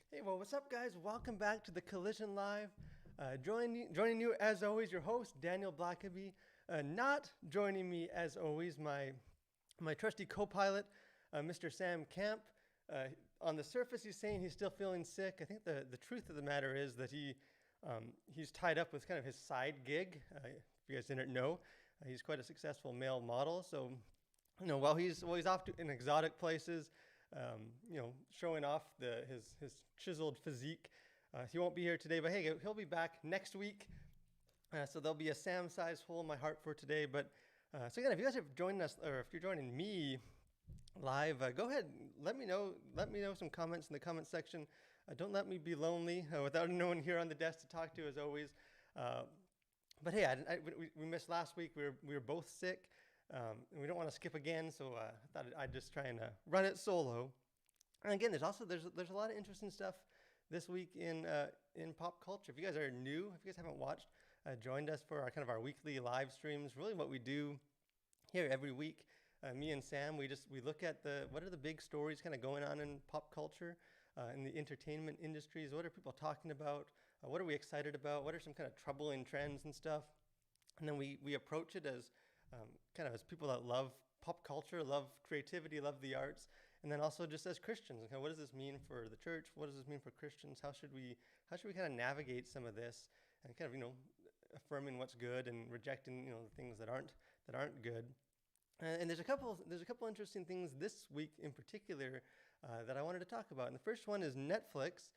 Hey, well, what's up, guys? Welcome back to the Collision Live. Joining you as always, your host Daniel Blackaby. Not joining me as always, my trusty co-pilot, Mr. Sam Camp. On the surface, he's saying he's still feeling sick. I think the truth of the matter is that he's tied up with kind of his side gig. If you guys didn't know, he's quite a successful male model. So, while he's off in exotic places, showing off his chiseled physique. He won't be here today, but hey, he'll be back next week. So there'll be a Sam-sized hole in my heart for today. But so again, if you guys have joined us, or if you're joining me live, go ahead and let me know. Let me know some comments in the comment section. Don't let me be lonely without no one here on the desk to talk to, as always. But hey, we missed last week. We were both sick. And we don't want to skip again, so I thought I'd just try and run it solo. And again, there's a lot of interesting stuff this week in pop culture. If you guys are new, if you guys haven't watched, joined us for our weekly live streams. Really, what we do here every week, me and Sam, we look at what are the big stories kind of going on in pop culture, in the entertainment industries. What are people talking about? What are we excited about? What are some kind of troubling trends and stuff? And then we approach it as as people that love pop culture, love creativity, love the arts, and then also just as Christians, what does this mean for the church? What does this mean for Christians? How should we kind of navigate some of this and affirming what's good and rejecting the things that aren't good. And there's a couple interesting things this week in particular that I wanted to talk about. And the first one is Netflix.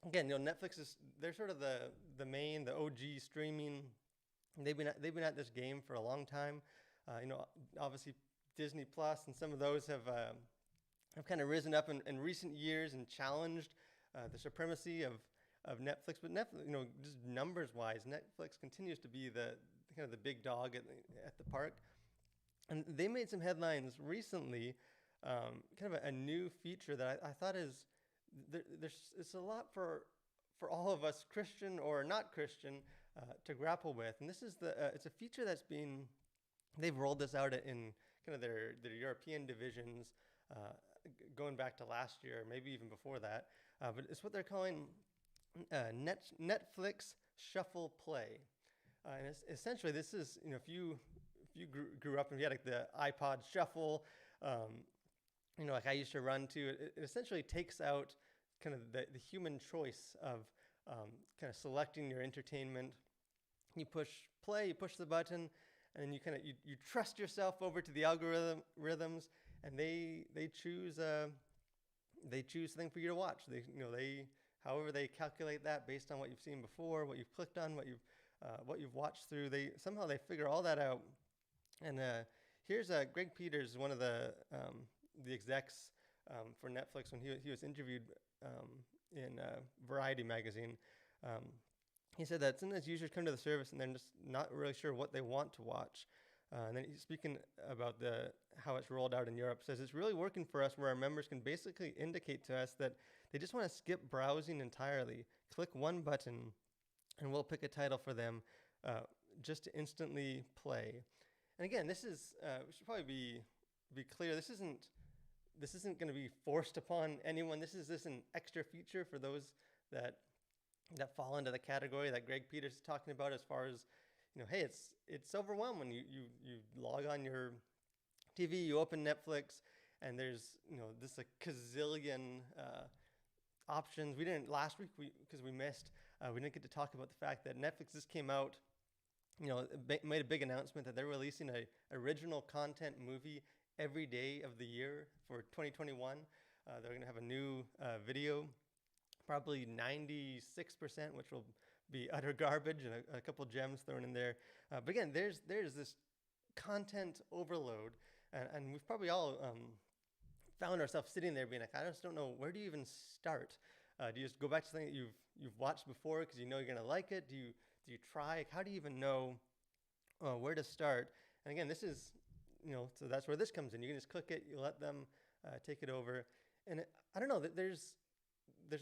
Again, Netflix they're sort of the OG streaming. They've been at this game for a long time. Obviously Disney Plus and some of those have kind of risen up in recent years and challenged the supremacy of Netflix. But Netflix, just numbers wise, Netflix continues to be the big dog at the park. And they made some headlines recently, kind of a new feature that I thought it's a lot for all of us, Christian or not Christian, to grapple with. And this is it's a feature they've rolled this out in kind of their European divisions, going back to last year, maybe even before that. But it's what they're calling Netflix Shuffle Play. And essentially, this is, if you grew up and you had the iPod Shuffle, like I used to run to, it essentially takes out kind of the human choice of kind of selecting your entertainment. You push play, you push the button, and you trust yourself over to the algorithms, and they choose something for you to watch. However they calculate that based on what you've seen before, what you've clicked on, what you've watched through. They figure all that out. And here's Greg Peters, one of the execs for Netflix, when he was interviewed in Variety magazine. He said that sometimes users come to the service and they're just not really sure what they want to watch. And then he's speaking about how it's rolled out in Europe. Says it's really working for us, where our members can basically indicate to us that they just want to skip browsing entirely, click one button, and we'll pick a title for them just to instantly play. And again, this is we should probably be clear. This isn't going to be forced upon anyone. This is an extra feature for those that fall into the category that Greg Peters is talking about, as far as, hey, it's overwhelming. You log on your TV, you open Netflix, and there's this a gazillion options. We didn't last week because we missed. We didn't get to talk about the fact that Netflix just came out. Made a big announcement that they're releasing a original content movie every day of the year for 2021. They're going to have a new video, probably 96%, which will be utter garbage, and a couple gems thrown in there. But again, there's this content overload, and we've probably all found ourselves sitting there being like, I just don't know, where do you even start? Do you just go back to something that you've watched before because you're going to like it? Do you try? How do you even know where to start? And again, this is, so that's where this comes in. You can just click it, you let them take it over. And I don't know, there's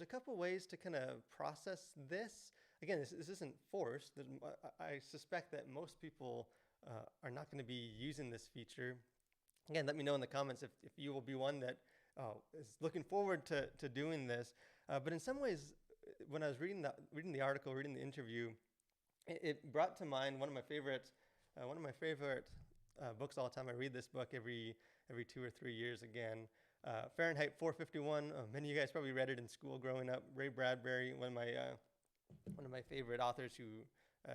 a couple ways to kind of process this. Again, this isn't forced. I suspect that most people are not going to be using this feature. Again, let me know in the comments if you will be one that is looking forward to doing this. But in some ways, when I was reading the article, reading the interview, it brought to mind one of my favorite books all the time. I read this book every 2 or 3 years again. Fahrenheit 451. Many of you guys probably read it in school growing up. Ray Bradbury, one of my favorite authors who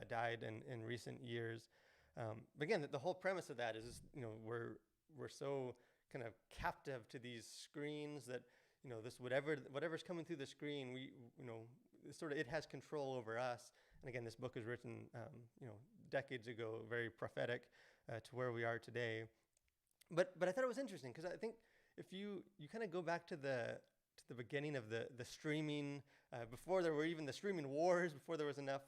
died in recent years. But again, the whole premise of that is, we're so kind of captive to these screens that, this whatever's coming through the screen, it has control over us. And again, this book is written, decades ago, very prophetic to where we are today. But I thought it was interesting because I think if you kind of go back to the beginning of the streaming, before there were even the streaming wars, before there was enough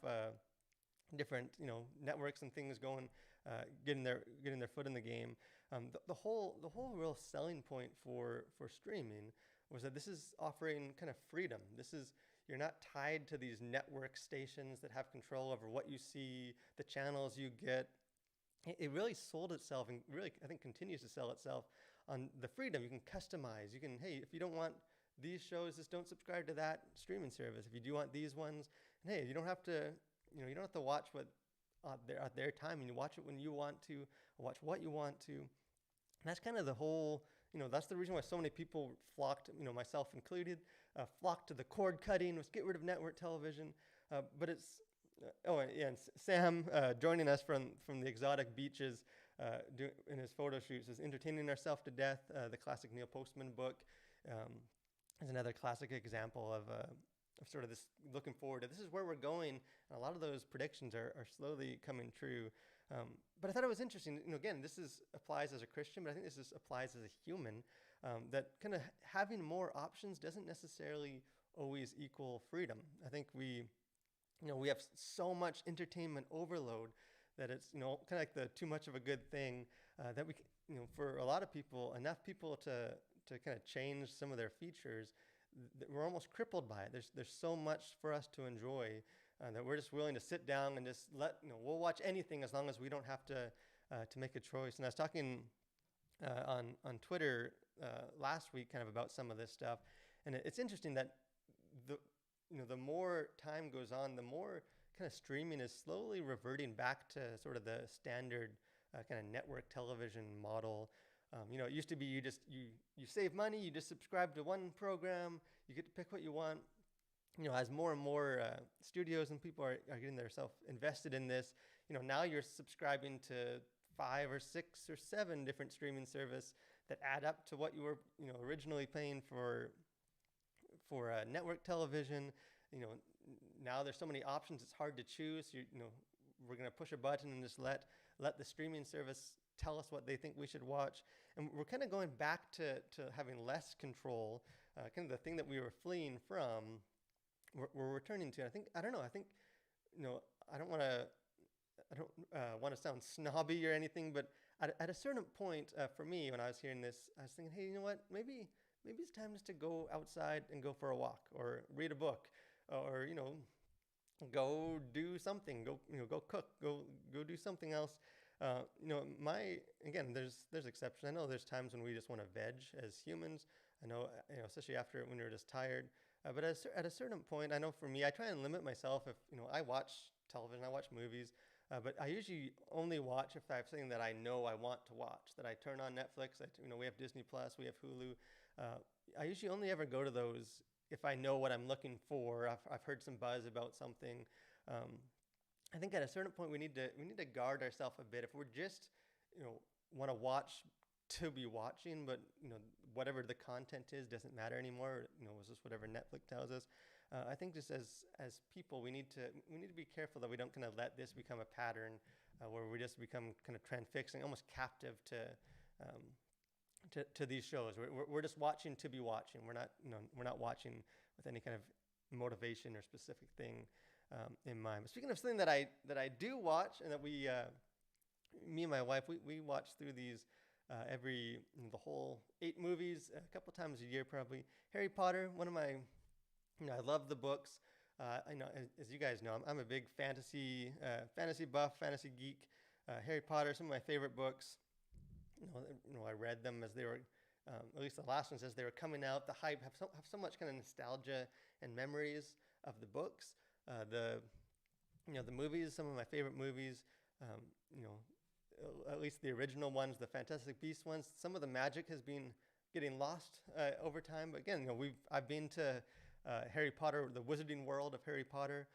different networks and things going, getting their foot in the game. The whole real selling point for streaming was that this is offering kind of freedom. You're not tied to these network stations that have control over what you see, the channels you get. It really sold itself, and really I think continues to sell itself on the freedom. You can customize. You can, hey, if you don't want these shows, just don't subscribe to that streaming service. If you do want these ones, and hey, you don't have to watch what at their time, and you watch it when you want to, watch what you want to. And that's kind of the whole, that's the reason why so many people flocked, myself included, flocked to the cord cutting, was get rid of network television. But it's, and Sam joining us from the exotic beaches in his photo shoots is Entertaining Ourselves to Death, the classic Neil Postman book, is another classic example of sort of this looking forward to this is where we're going. And a lot of those predictions are slowly coming true. But I thought it was interesting, again, applies as a Christian, but I think this applies as a human, that kind of having more options doesn't necessarily always equal freedom. I think we have so much entertainment overload that it's, kind of like the too much of a good thing, that we, for a lot of people, enough people to kind of change some of their features, we're almost crippled by it. There's so much for us to enjoy that we're just willing to sit down and just we'll watch anything as long as we don't have to make a choice. And I was talking on Twitter last week kind of about some of this stuff, and it's interesting that the more time goes on, the more kind of streaming is slowly reverting back to sort of the standard kind of network television model. It used to be you save money, you just subscribe to one program, you get to pick what you want. As more and more studios and people are getting themselves invested in this, now you're subscribing to 5 or 6 or 7 different streaming services that add up to what you were, originally paying for network television. Now there's so many options, it's hard to choose. We're going to push a button and just let the streaming service tell us what they think we should watch. And we're kind of going back to having less control, kind of the thing that we were fleeing from, we're returning to. I don't want to sound snobby or anything, but at a certain point for me, when I was hearing this, I was thinking, hey, you know what, maybe it's time just to go outside and go for a walk or read a book or, go do something, go cook, go do something else. Again, there's exceptions. I know there's times when we just want to veg as humans. I know, especially after when you're just tired. But at a certain point, I know for me, I try and limit myself. If I watch television, I watch movies, but I usually only watch if I have something that I know I want to watch. That I turn on Netflix. We have Disney Plus, we have Hulu. I usually only ever go to those if I know what I'm looking for. I've heard some buzz about something. I think at a certain point we need to guard ourselves a bit. If we're just want to watch to be watching, but whatever the content is doesn't matter anymore. It's just whatever Netflix tells us. I think just as people, we need to be careful that we don't kind of let this become a pattern where we just become kind of transfixing, almost captive to these shows. We're just watching to be watching. We're not watching with any kind of motivation or specific thing in mind. But speaking of something that I do watch, and that me and my wife, we watch through these the whole 8 movies a couple times a year probably. Harry Potter, one of my, I love the books. As you guys know, I'm a big fantasy buff, fantasy geek. Harry Potter, some of my favorite books. I read them as they were at least the last one says they were coming out. The hype have so much kind of nostalgia and memories of the books. The the movies, some of my favorite movies. Um, you know, at least the original ones, the Fantastic Beasts ones. Some of the magic has been getting lost over time. But again, I've been to Harry Potter, the Wizarding World of Harry Potter,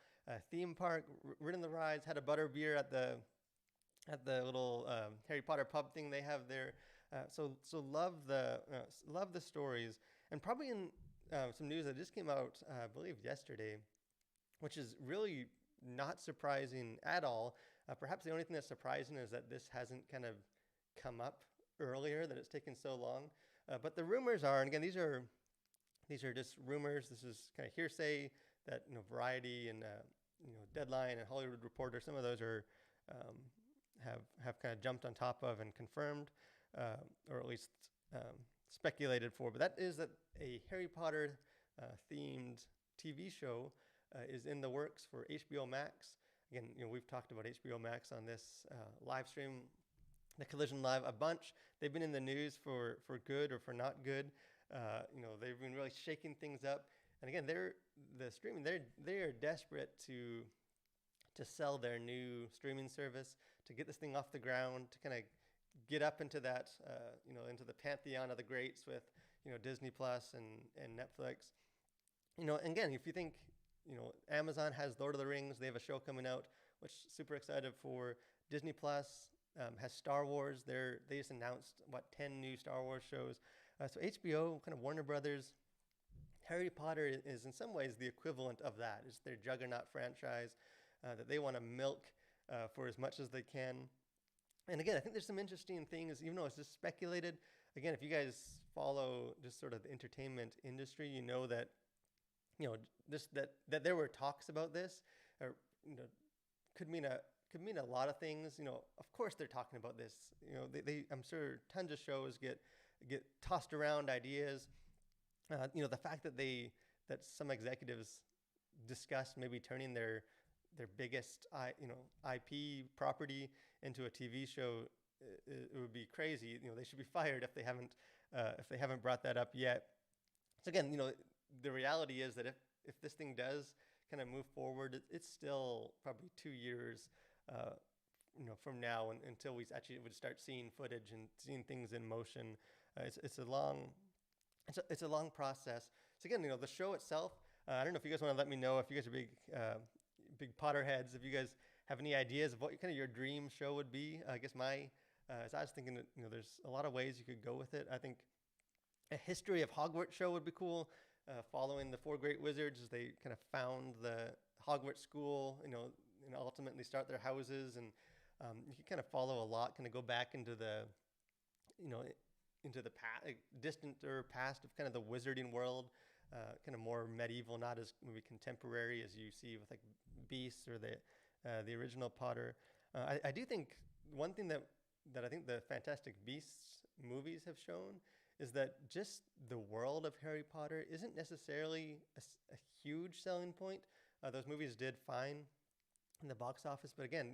theme park, ridden the rides, had a butter beer at the little Harry Potter pub thing they have there. So love the stories, and probably in some news that just came out, I believe yesterday, which is really not surprising at all. Perhaps the only thing that's surprising is that this hasn't kind of come up earlier, that it's taken so long. But the rumors are, and again, these are just rumors. This is kind of hearsay that Variety and Deadline and Hollywood Reporter, some of those are have kind of jumped on top of and confirmed, or at least speculated for. But that is that a Harry Potter themed TV show is in the works for HBO Max. Again, we've talked about HBO Max on this live stream, the Collision Live, a bunch. They've been in the news for good or for not good. They've been really shaking things up. And again, they are desperate to sell their new streaming service, to get this thing off the ground, to kind of get up into that, into the pantheon of the greats with, Disney Plus and Netflix. And again, if you think, Amazon has Lord of the Rings, they have a show coming out, which super excited for. Disney Plus has Star Wars. They just announced 10 new Star Wars shows. So HBO, kind of Warner Brothers, Harry Potter is in some ways the equivalent of that. It's their juggernaut franchise that they want to milk for as much as they can. And again, I think there's some interesting things, even though it's just speculated. Again, if you guys follow just sort of the entertainment industry, you know that that there were talks about this, or could mean a lot of things. Of course they're talking about this. They I'm sure tons of shows get tossed around ideas. The fact that some executives discussed maybe turning their biggest IP property into a TV show, it would be crazy. They should be fired if they haven't brought that up yet. So again, the reality is that if this thing does kind of move forward, it's still probably 2 years from now until we actually would start seeing footage and seeing things in motion. It's a long process. So again, the show itself, I don't know if you guys want to let me know if you guys are big Potterheads, if you guys have any ideas of what kind of your dream show would be. I guess as I was thinking that, there's a lot of ways you could go with it. I think a history of Hogwarts show would be cool, following the four great wizards as they kind of found the Hogwarts school, and ultimately start their houses. And you can kind of follow a lot, kind of go back into the distant past of kind of the wizarding world, kind of more medieval, not as maybe contemporary as you see with like Beasts or the original Potter. I do think one thing that I think the Fantastic Beasts movies have shown is that just the world of Harry Potter isn't necessarily a huge selling point. Those movies did fine in the box office, but again,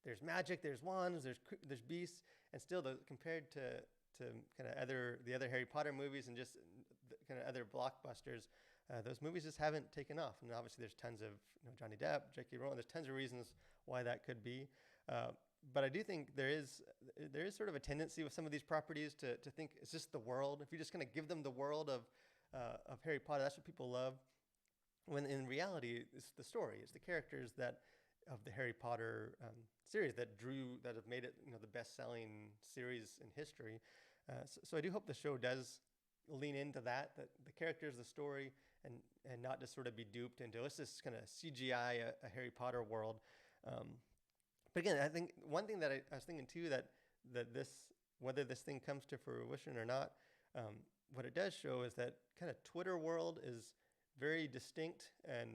there's magic, there's wands, there's beasts, and still compared to kind of the other Harry Potter movies and just kind of other blockbusters, those movies just haven't taken off. And obviously there's tons of Johnny Depp, J.K. Rowling, there's tons of reasons why that could be. But I do think there is sort of a tendency with some of these properties to think it's just the world. If you just kind of give them the world of Harry Potter, that's what people love. When in reality, it's the story, it's the characters of the Harry Potter series that have made it the best-selling series in history. So I do hope the show does lean into that the characters, the story, and not just sort of be duped into let's just kind of CGI a Harry Potter world. But again, I think one thing that I was thinking too, that this, whether this thing comes to fruition or not, what it does show is that kind of Twitter world is very distinct, and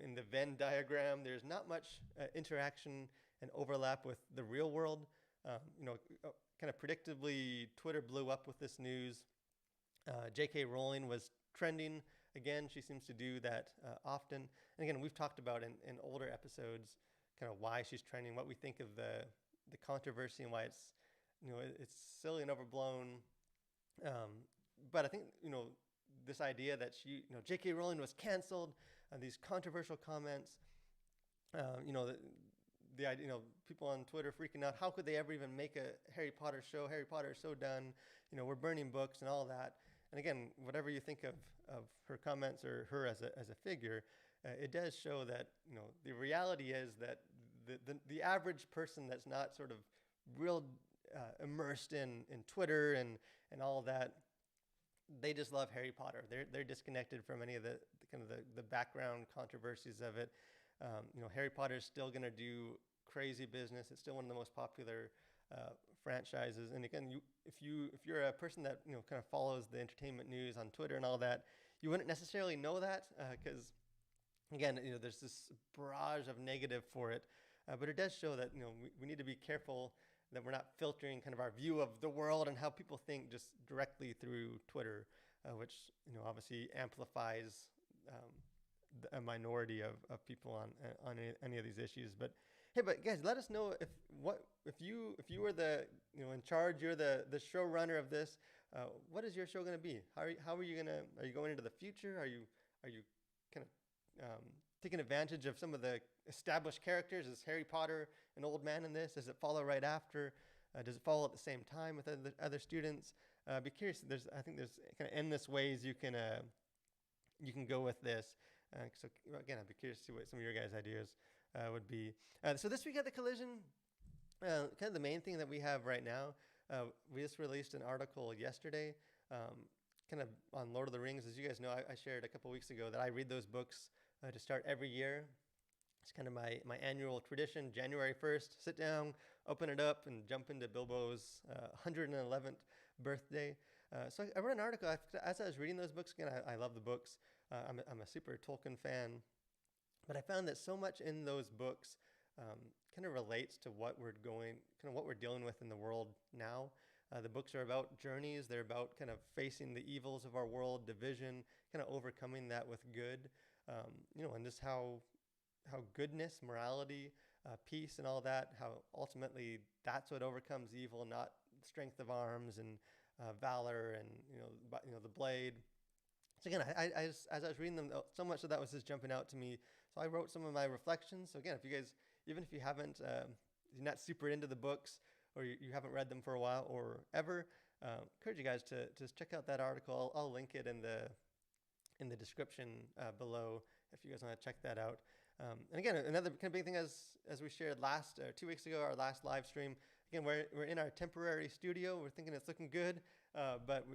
in the Venn diagram, there's not much interaction and overlap with the real world. Kind of predictably, Twitter blew up with this news. J.K. Rowling was trending again. She seems to do that often. And again, we've talked about in older episodes kind of why she's trending, what we think of the controversy, and why it's silly and overblown. But I think, this idea that J.K. Rowling was canceled, these controversial comments, the idea, people on Twitter freaking out. How could they ever even make a Harry Potter show? Harry Potter is so done. We're burning books and all that. And again, whatever you think of her comments or her as a figure, it does show that, the reality is that the average person that's not sort of real immersed in Twitter and all of that, they just love Harry Potter. They're disconnected from any of the kind of the background controversies of it. Harry Potter is still going to do crazy business. It's still one of the most popular franchises. And again, if you're a person that kind of follows the entertainment news on Twitter and all that, you wouldn't necessarily know that because again, there's this barrage of negative for it. But it does show that we need to be careful that we're not filtering kind of our view of the world and how people think just directly through Twitter, which obviously amplifies a minority of people on any of these issues. But hey, guys, let us know if you were the in charge, you're the showrunner of this. What is your show going to be? How are you going into the future? Are you kind of taking advantage of some of the established characters? Is Harry Potter an old man in this? Does it follow right after? Does it follow at the same time with other students? Be curious. I think there's kind of endless ways you can go with this. So again, I'd be curious to see what some of your guys' ideas would be. So this week at the Collision, kind of the main thing that we have right now, we just released an article yesterday, kind of on Lord of the Rings. As you guys know, I shared a couple weeks ago that I read those books to start every year. It's kind of my annual tradition. January 1st, sit down, open it up, and jump into Bilbo's 111th birthday. So I wrote an article as I was reading those books. Again, I love the books. I'm a super Tolkien fan, but I found that so much in those books kind of relates to what we're dealing with in the world now. The books are about journeys. They're about kind of facing the evils of our world, division, kind of overcoming that with good, and just how goodness, morality, peace, and all that, how ultimately that's what overcomes evil, not strength of arms and valor and the blade. So again, as I was reading them, so much of that was just jumping out to me. So I wrote some of my reflections. So again, if you guys, even if you haven't, you're not super into the books or you haven't read them for a while or ever, encourage you guys to just check out that article. I'll link it in the description below if you guys want to check that out. And again, another kind of big thing as we shared 2 weeks ago, our last live stream. Again, we're in our temporary studio. We're thinking it's looking good, but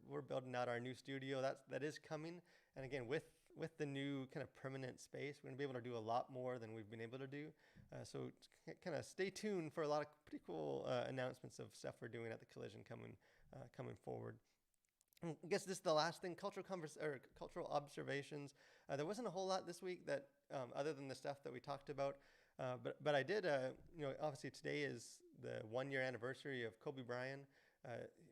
we're building out our new studio. That is coming. And again, with the new kind of permanent space, we're gonna be able to do a lot more than we've been able to do. So kind of stay tuned for a lot of pretty cool announcements of stuff we're doing at the Collision coming forward. I guess this is the last thing, cultural observations. There wasn't a whole lot this week that other than the stuff that we talked about. But I did, obviously today is the 1-year anniversary of Kobe Bryant,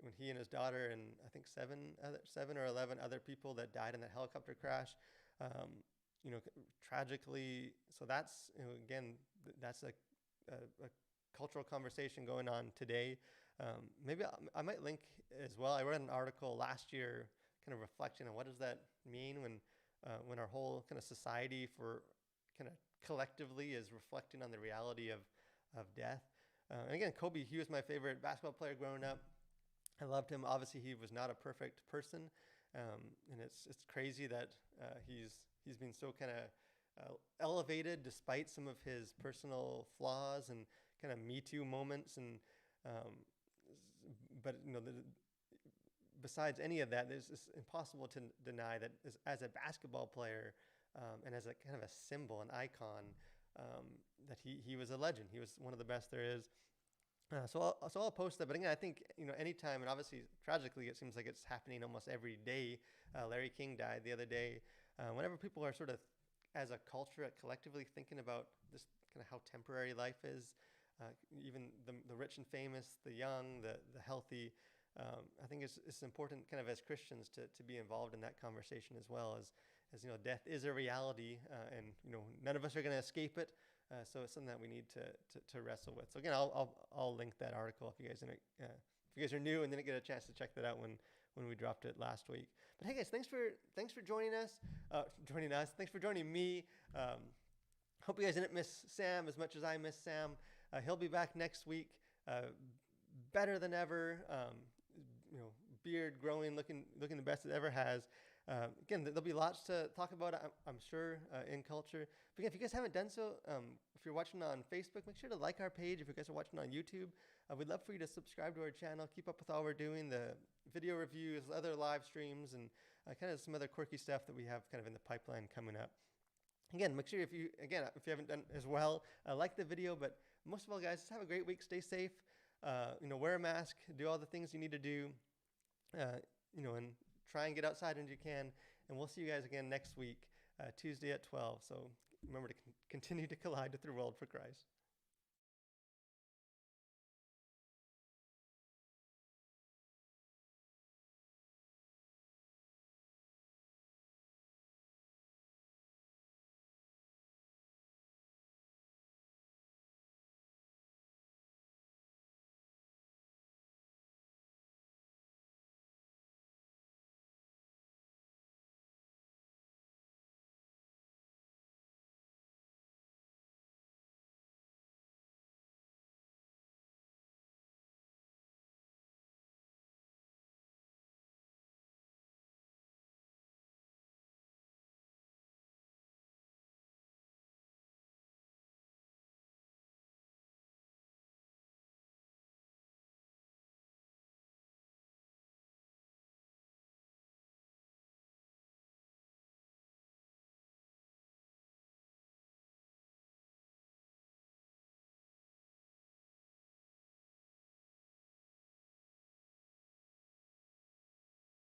when he and his daughter and I think 7 or 11 other people that died in that helicopter crash, tragically. So that's, again, that's a cultural conversation going on today. Maybe I might link as well. I read an article last year kind of reflecting on what does that mean when our whole kind of society for kind of collectively is reflecting on the reality of death. And again, Kobe, he was my favorite basketball player growing up. I loved him. Obviously, he was not a perfect person, and it's crazy that he's been so kind of elevated despite some of his personal flaws and kind of Me Too moments. And but besides any of that, it's impossible to deny that as a basketball player and as a kind of a symbol, an icon, that he was a legend. He was one of the best there is. So I'll post that. But again, I think anytime, and obviously tragically, it seems like it's happening almost every day. Larry King died the other day. Whenever people are sort of, as a culture, collectively thinking about this kind of how temporary life is, even the rich and famous, the young, the healthy. I think it's important, kind of as Christians, to be involved in that conversation as well. As death is a reality, and none of us are going to escape it. So it's something that we need to wrestle with. So again, I'll link that article if you guys you guys are new and didn't get a chance to check that out when we dropped it last week. But hey guys, thanks for joining us. Thanks for joining me. Hope you guys didn't miss Sam as much as I miss Sam. He'll be back next week, better than ever. Beard growing, looking the best it ever has. Again, there'll be lots to talk about, I'm sure, in culture. But again, if you guys haven't done so, if you're watching on Facebook, make sure to like our page. If you guys are watching on YouTube, we'd love for you to subscribe to our channel, keep up with all we're doing, the video reviews, other live streams, and kind of some other quirky stuff that we have kind of in the pipeline coming up. Again, make sure if you haven't done as well, like the video, but most of all, guys, just have a great week. Stay safe. Wear a mask, do all the things you need to do, and try and get outside when you can. And we'll see you guys again next week, Tuesday at 12. So remember to continue to collide with your world for Christ.